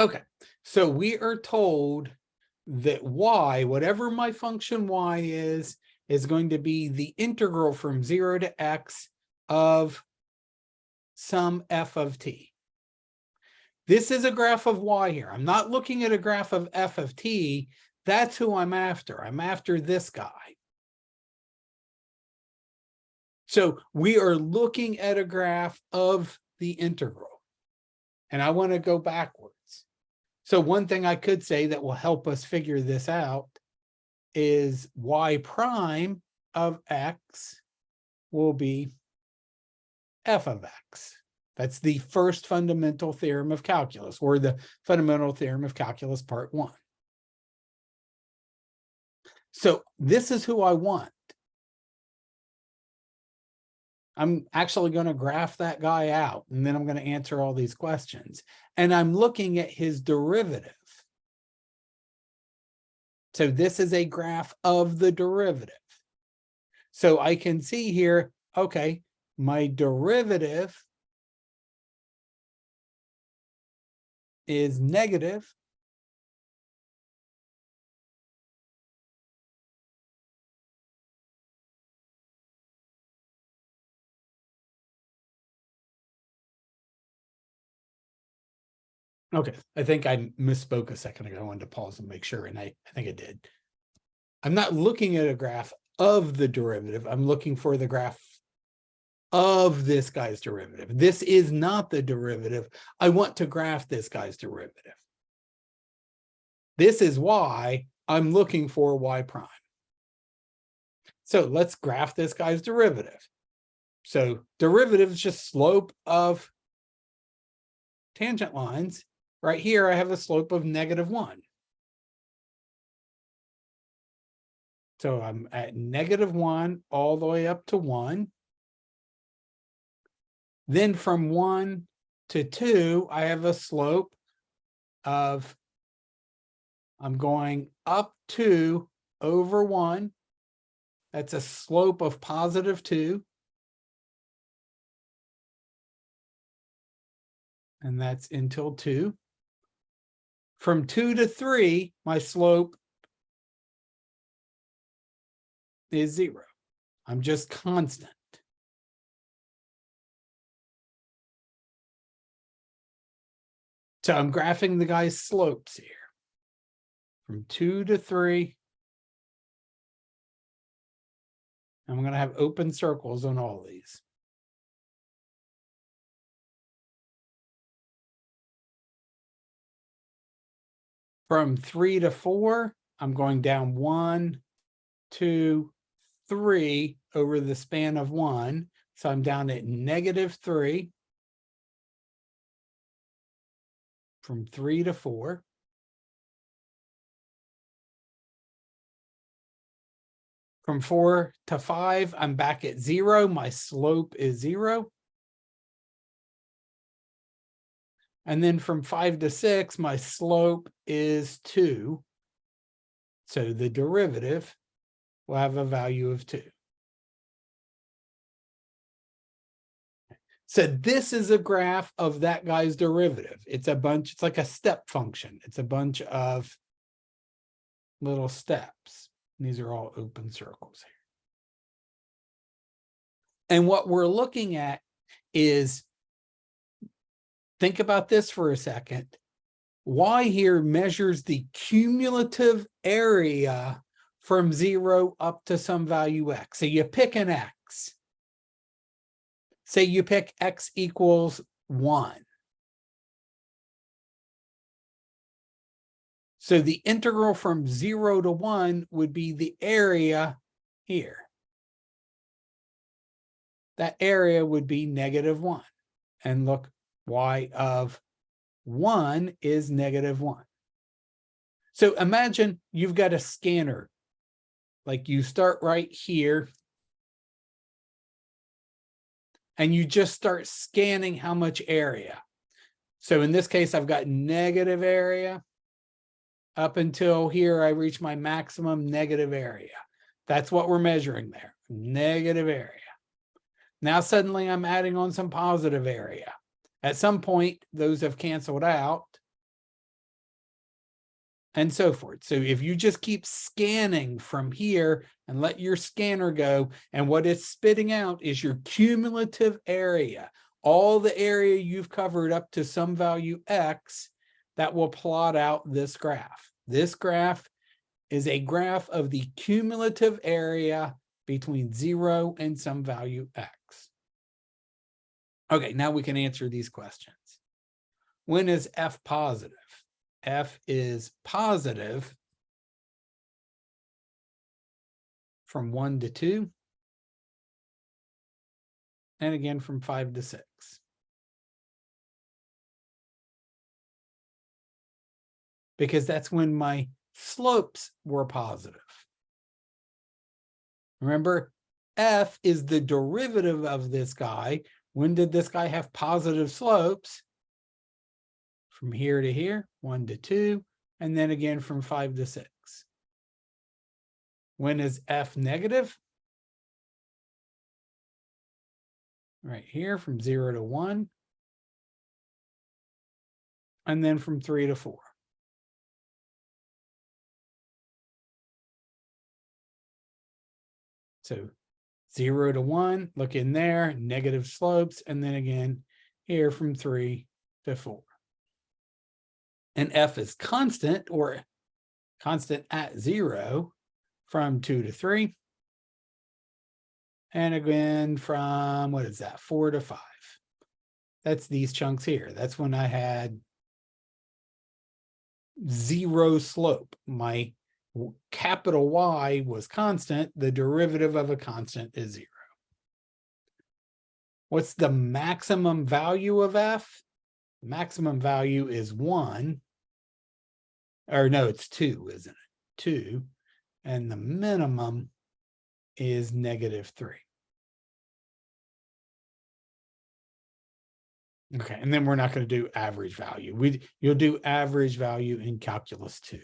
Okay, so we are told that y, whatever my function y is going to be the integral from 0 to x of some f of t. This is a graph of y here. I'm not looking at a graph of f of t. That's who I'm after. I'm after this guy. So we are looking at a graph of the integral. And I want to go backwards. So one thing I could say that will help us figure this out is y prime of x will be f of x. That's the first fundamental theorem of calculus, or the fundamental theorem of calculus part 1. So this is who I want. I'm actually going to graph that guy out, and then I'm going to answer all these questions. And I'm looking at his derivative. So this is a graph of the derivative. So I can see here, okay, my derivative is negative. Okay, I think I misspoke a second ago. I wanted to pause and make sure, and I think I did. I'm not looking at a graph of the derivative. I'm looking for the graph of this guy's derivative. This is not the derivative. I want to graph this guy's derivative. This is why I'm looking for y prime. So let's graph this guy's derivative. So derivative is just slope of tangent lines. Right here, I have a slope of -1. So I'm at -1 all the way up to 1. Then from 1 to 2, I have a slope of, I'm going up 2 over 1. That's a slope of +2. And that's until 2. From 2 to 3, my slope is 0. I'm just constant. So I'm graphing the guy's slopes here. From 2 to 3. I'm going to have open circles on all these. From 3 to 4, I'm going down 1, 2, 3 over the span of 1. So I'm down at -3 from 3 to 4. From 4 to 5, I'm back at 0. My slope is 0. And then from 5 to 6, my slope is 2. So the derivative will have a value of 2. So this is a graph of that guy's derivative. It's like a step function. It's a bunch of little steps. And these are all open circles here. And what we're looking at is, think about this for a second. Y here measures the cumulative area from 0 up to some value x. So you pick an x. Say you pick x equals 1. So the integral from 0 to 1 would be the area here. That area would be -1. And look, y of 1 is -1. So imagine you've got a scanner. Like you start right here. And you just start scanning how much area. So in this case, I've got negative area. Up until here, I reach my maximum negative area. That's what we're measuring there, negative area. Now suddenly I'm adding on some positive area. At some point, those have canceled out. and so forth. So if you just keep scanning from here and let your scanner go, and what it's spitting out is your cumulative area, all the area you've covered up to some value X, that will plot out this graph. This graph is a graph of the cumulative area between 0 and some value X. Okay, now we can answer these questions. When is F positive? F is positive from 1 to 2, and again from 5 to 6. Because that's when my slopes were positive. Remember, F is the derivative of this guy. When did this guy have positive slopes? From here to here, 1 to 2, and then again from 5 to 6. When is F negative? Right here from 0 to 1, and then from 3 to 4. So 0 to 1, look in there, negative slopes, and then again here from 3 to 4. And F is constant, or constant at 0, from 2 to 3. And again from, what is that, 4 to 5. That's these chunks here. That's when I had 0 slope. My capital Y was constant. The derivative of a constant is 0. What's the maximum value of F? Maximum value is 1. Or no, it's 2, isn't it? 2. And the minimum is -3. Okay, and then we're not going to do average value. You'll do average value in calculus 2.